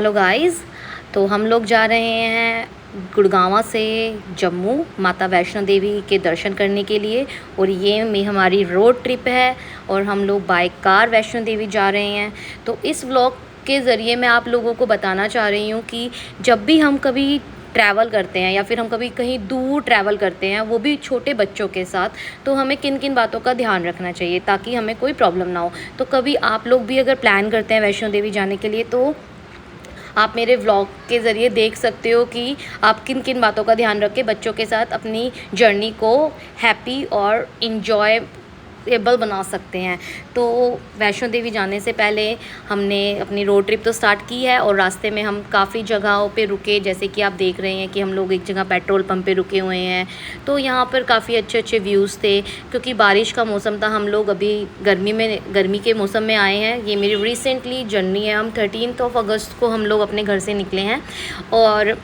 Hello guys. तो हम लोग जा रहे हैं गुड़गांव से जम्मू माता वैष्णो देवी के दर्शन करने के लिए। और ये हमारी रोड ट्रिप है और हम लोग बाय कार वैष्णो देवी जा रहे हैं। तो इस व्लॉग के ज़रिए मैं आप लोगों को बताना चाह रही हूँ कि जब भी हम कभी ट्रैवल करते हैं या फिर हम कभी कहीं दूर ट्रैवल करते हैं, वो भी छोटे बच्चों के साथ, तो हमें किन किन बातों का ध्यान रखना चाहिए ताकि हमें कोई प्रॉब्लम ना हो। तो कभी आप लोग भी अगर प्लान करते हैं वैष्णो देवी जाने के लिए, तो आप मेरे व्लॉग के ज़रिए देख सकते हो कि आप किन किन बातों का ध्यान रख के बच्चों के साथ अपनी जर्नी को हैप्पी और इंजॉयबल बना सकते हैं। तो वैष्णो देवी जाने से पहले हमने अपनी रोड ट्रिप तो स्टार्ट की है और रास्ते में हम काफ़ी जगहों पे रुके। जैसे कि आप देख रहे हैं कि हम लोग एक जगह पेट्रोल पंप पे रुके हुए हैं। तो यहाँ पर काफ़ी अच्छे अच्छे व्यूज़ थे क्योंकि बारिश का मौसम था। हम लोग अभी गर्मी के मौसम में आए हैं। ये मेरी रिसेंटली जर्नी है। हम 13 अगस्त को हम लोग अपने घर से निकले हैं और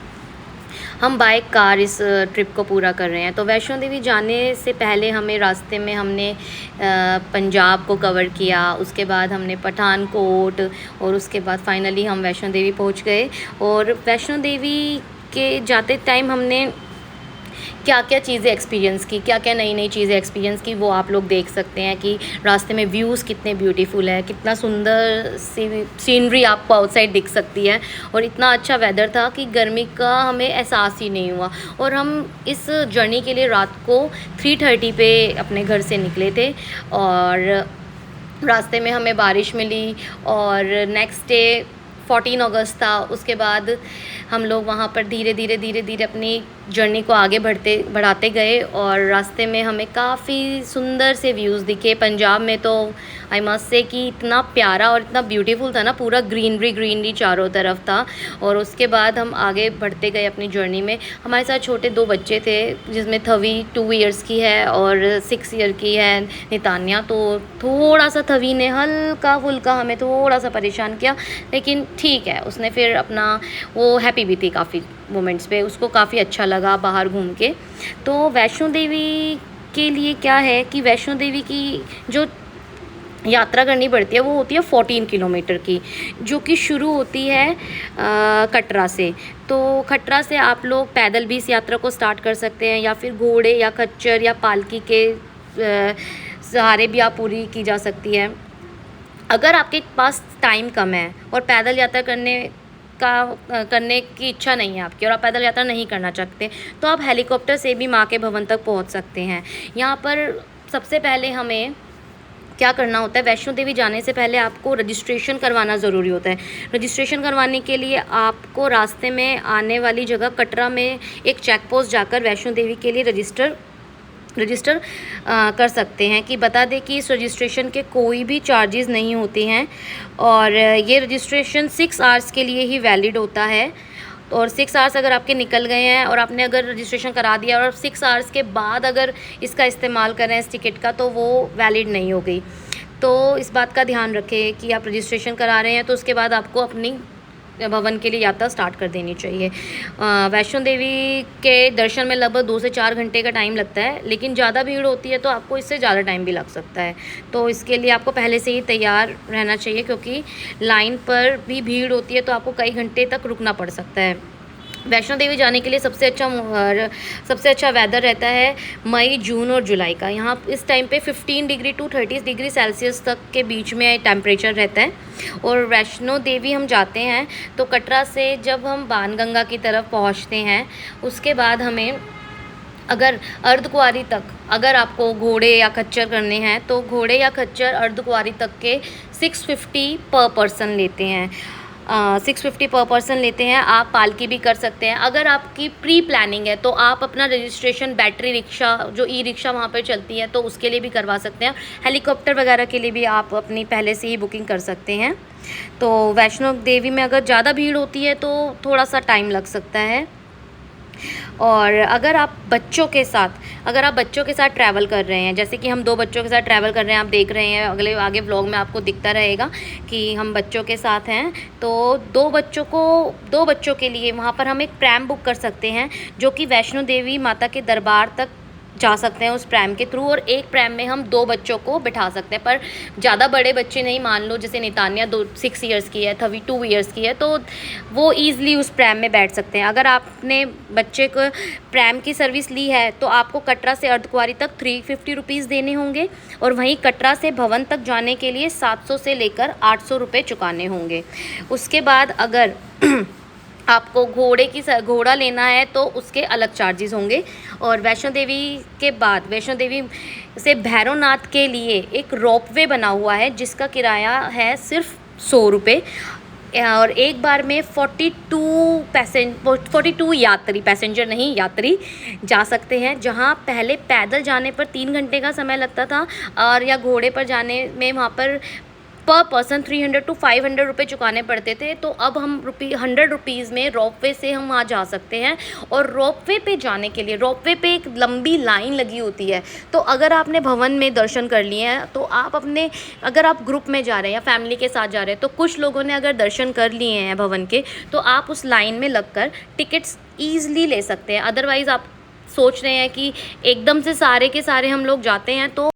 हम बाय कार इस ट्रिप को पूरा कर रहे हैं। तो वैष्णो देवी जाने से पहले हमें रास्ते में हमने पंजाब को कवर किया, उसके बाद हमने पठानकोट और उसके बाद फाइनली हम वैष्णो देवी पहुंच गए। और वैष्णो देवी के जाते टाइम हमने क्या क्या चीज़ें एक्सपीरियंस की, क्या क्या नई नई चीज़ें एक्सपीरियंस की, वो आप लोग देख सकते हैं कि रास्ते में व्यूज़ कितने ब्यूटीफुल है, कितना सुंदर सी सीनरी आपको आउटसाइड दिख सकती है। और इतना अच्छा वेदर था कि गर्मी का हमें एहसास ही नहीं हुआ। और हम इस जर्नी के लिए रात को 3:30 पे अपने घर से निकले थे और रास्ते में हमें बारिश मिली। और नेक्स्ट डे 14 अगस्त था। उसके बाद हम लोग वहाँ पर धीरे धीरे अपनी जर्नी को आगे बढ़ाते गए और रास्ते में हमें काफ़ी सुंदर से व्यूज़ दिखे। पंजाब में तो आई मस्ट से कि इतना प्यारा और इतना ब्यूटीफुल था ना, पूरा ग्रीनरी चारों तरफ था। और उसके बाद हम आगे बढ़ते गए अपनी जर्नी में। हमारे साथ छोटे 2 बच्चे थे, जिसमें थवी 2 ईयर्स की है और 6 ईयर की है नितान्या। तो थोड़ा सा थवी ने हल्का फुल्का हमें थोड़ा सा परेशान किया, लेकिन ठीक है, उसने फिर अपना वो हैप्पी भी थी काफ़ी मोमेंट्स पे, उसको काफ़ी अच्छा लगा बाहर घूम के। तो वैष्णो देवी के लिए क्या है कि वैष्णो देवी की जो यात्रा करनी पड़ती है वो होती है 14 किलोमीटर की, जो कि शुरू होती है कटरा से। तो कटरा से आप लोग पैदल भी इस यात्रा को स्टार्ट कर सकते हैं या फिर घोड़े या खच्चर या पालकी के सहारे भी आप पूरी की जा सकती है। अगर आपके पास टाइम कम है और पैदल यात्रा करने की इच्छा नहीं है आपकी और आप पैदल यात्रा नहीं करना चाहते, तो आप हेलीकॉप्टर से भी माँ के भवन तक पहुँच सकते हैं। यहाँ पर सबसे पहले हमें क्या करना होता है, वैष्णो देवी जाने से पहले आपको रजिस्ट्रेशन करवाना ज़रूरी होता है। रजिस्ट्रेशन करवाने के लिए आपको रास्ते में आने वाली जगह कटरा में एक चेक पोस्ट जाकर वैष्णो देवी के लिए रजिस्टर कर सकते हैं। कि बता दें कि इस रजिस्ट्रेशन के कोई भी चार्जेस नहीं होते हैं और ये रजिस्ट्रेशन 6 आवर्स के लिए ही वैलिड होता है। और 6 आवर्स अगर आपके निकल गए हैं और आपने अगर रजिस्ट्रेशन करा दिया और 6 आवर्स के बाद अगर इसका इस्तेमाल करें इस टिकट का, तो वो वैलिड नहीं हो गई। तो इस बात का ध्यान रखें कि आप रजिस्ट्रेशन करा रहे हैं तो उसके बाद आपको अपनी भवन के लिए यात्रा स्टार्ट कर देनी चाहिए। वैष्णो देवी के दर्शन में लगभग 2 से 4 घंटे का टाइम लगता है, लेकिन ज़्यादा भीड़ होती है तो आपको इससे ज़्यादा टाइम भी लग सकता है। तो इसके लिए आपको पहले से ही तैयार रहना चाहिए, क्योंकि लाइन पर भी भीड़ होती है तो आपको कई घंटे तक रुकना पड़ सकता है। वैष्णो देवी जाने के लिए सबसे अच्छा वेदर रहता है मई, जून और जुलाई का। यहाँ इस टाइम पे 15 डिग्री टू 30 डिग्री सेल्सियस तक के बीच में टेम्परेचर रहता है। और वैष्णो देवी हम जाते हैं तो कटरा से जब हम बाणगंगा की तरफ पहुँचते हैं, उसके बाद हमें अगर अर्धकुंवारी तक अगर आपको घोड़े या खच्चर करने हैं तो घोड़े या खच्चर अर्धकुंवारी तक के 650 पर पर्सन लेते हैं। 650 पर पर्सन लेते हैं। आप पालकी भी कर सकते हैं। अगर आपकी प्री प्लानिंग है तो आप अपना रजिस्ट्रेशन बैटरी रिक्शा, जो ई रिक्शा वहाँ पर चलती है, तो उसके लिए भी करवा सकते हैं। हेलीकॉप्टर वगैरह के लिए भी आप अपनी पहले से ही बुकिंग कर सकते हैं। तो वैष्णो देवी में अगर ज़्यादा भीड़ होती है तो थोड़ा सा टाइम लग सकता है। और अगर आप बच्चों के साथ ट्रैवल कर रहे हैं, जैसे कि हम 2 बच्चों के साथ ट्रैवल कर रहे हैं, आप देख रहे हैं आगे व्लॉग में आपको दिखता रहेगा कि हम बच्चों के साथ हैं। तो 2 बच्चों के लिए वहाँ पर हम एक प्रैम बुक कर सकते हैं, जो कि वैष्णो देवी माता के दरबार तक जा सकते हैं उस प्रैम के थ्रू, और एक प्रैम में हम 2 बच्चों को बिठा सकते हैं। पर ज़्यादा बड़े बच्चे नहीं, मान लो जैसे नितान्या 6 ईयर्स की है, थवी 2 ईयर्स की है, तो वो ईज़िली उस प्रैम में बैठ सकते हैं। अगर आपने बच्चे को प्रैम की सर्विस ली है तो आपको कटरा से अर्धकुंवारी तक 350 रुपीज़ देने होंगे, और वहीं कटरा से भवन तक जाने के लिए 700 से लेकर 800 रुपये चुकाने होंगे। उसके बाद अगर आपको घोड़ा लेना है तो उसके अलग चार्जेस होंगे। और वैष्णो देवी के बाद वैष्णो देवी से भैरवनाथ के लिए एक रोपवे बना हुआ है जिसका किराया है सिर्फ 100 रुपये, और एक बार में 42 यात्री, पैसेंजर नहीं यात्री, जा सकते हैं। जहां पहले पैदल जाने पर 3 घंटे का समय लगता था, और या घोड़े पर जाने में वहां पर पर पर्सन 300 to 500 रुपये चुकाने पड़ते थे। तो अब हम 100 रुपीज़ में रोपवे से हम वहाँ जा सकते हैं। और रोपवे पे जाने के लिए रोपवे पे एक लंबी लाइन लगी होती है। तो अगर आपने भवन में दर्शन कर लिए हैं तो आप अगर आप ग्रुप में जा रहे हैं या फैमिली के साथ जा रहे हैं, तो कुछ लोगों ने अगर दर्शन कर लिए हैं भवन के, तो आप उस लाइन में लगकर टिकट्स ईज़िली ले सकते हैं। अदरवाइज़ आप सोच रहे हैं कि एकदम से सारे के सारे हम लोग जाते हैं तो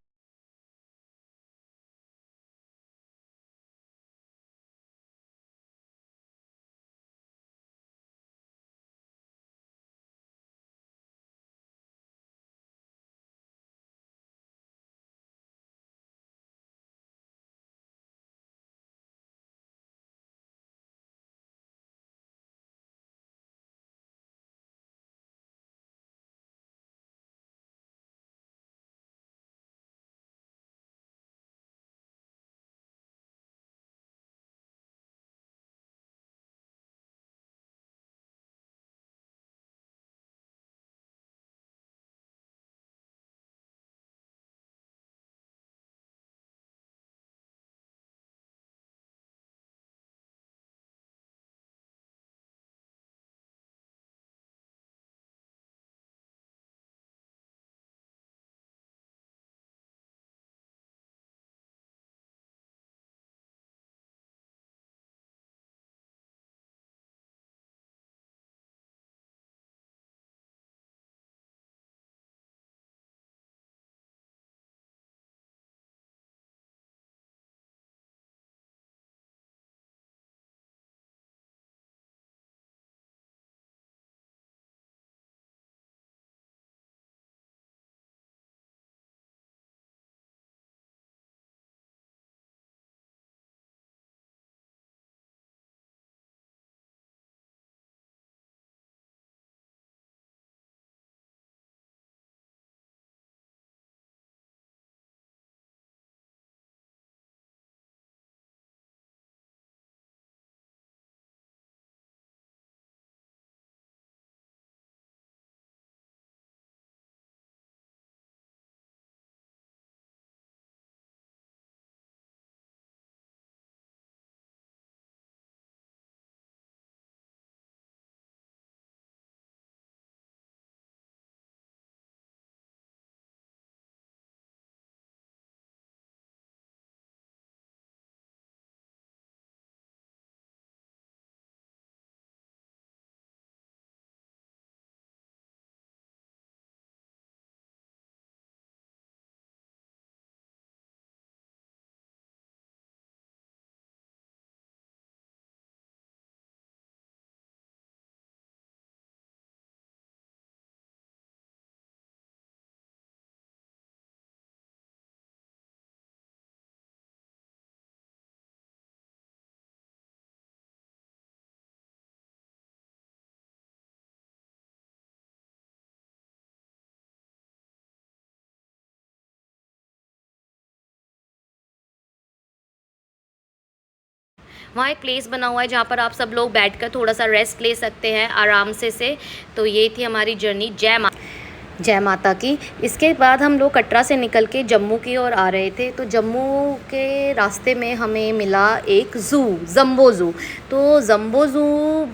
वहाँ एक प्लेस बना हुआ है जहाँ पर आप सब लोग बैठकर थोड़ा सा रेस्ट ले सकते हैं आराम से। तो ये थी हमारी जर्नी। जय माता की। इसके बाद हम लोग कटरा से निकल के जम्मू की ओर आ रहे थे। तो जम्मू के रास्ते में हमें मिला एक जम्बो ज़ू। तो जम्बो ज़ू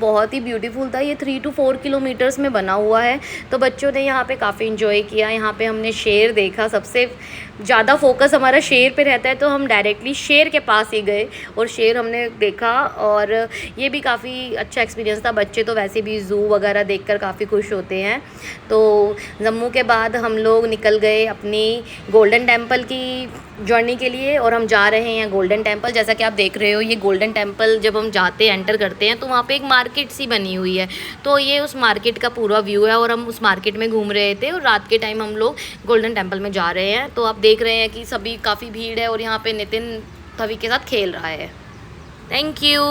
बहुत ही ब्यूटीफुल था। ये 3 to 4 किलोमीटर्स में बना हुआ है। तो बच्चों ने यहाँ पे काफ़ी इन्जॉय किया। यहाँ पे हमने शेर देखा, सबसे ज़्यादा फोकस हमारा शेर पे रहता है, तो हम डायरेक्टली शेर के पास ही गए और शेर हमने देखा। और ये भी काफ़ी अच्छा एक्सपीरियंस था। बच्चे तो वैसे भी ज़ू वगैरह देखकर काफ़ी खुश होते हैं। तो जम्मू के बाद हम लोग निकल गए अपनी गोल्डन टेम्पल की जर्नी के लिए और हम जा रहे हैं गोल्डन टेम्पल। जैसा कि आप देख रहे हो ये गोल्डन टेम्पल जब हम जाते हैं एंटर करते हैं तो वहाँ पे एक मार्केट सी बनी हुई है, तो ये उस मार्केट का पूरा व्यू है और हम उस मार्केट में घूम रहे थे और रात के टाइम हम लोग गोल्डन टेम्पल में जा रहे हैं। तो आप देख रहे हैं कि सभी काफ़ी भीड़ है और यहाँ पे नितिन तवी के साथ खेल रहा है। Thank you.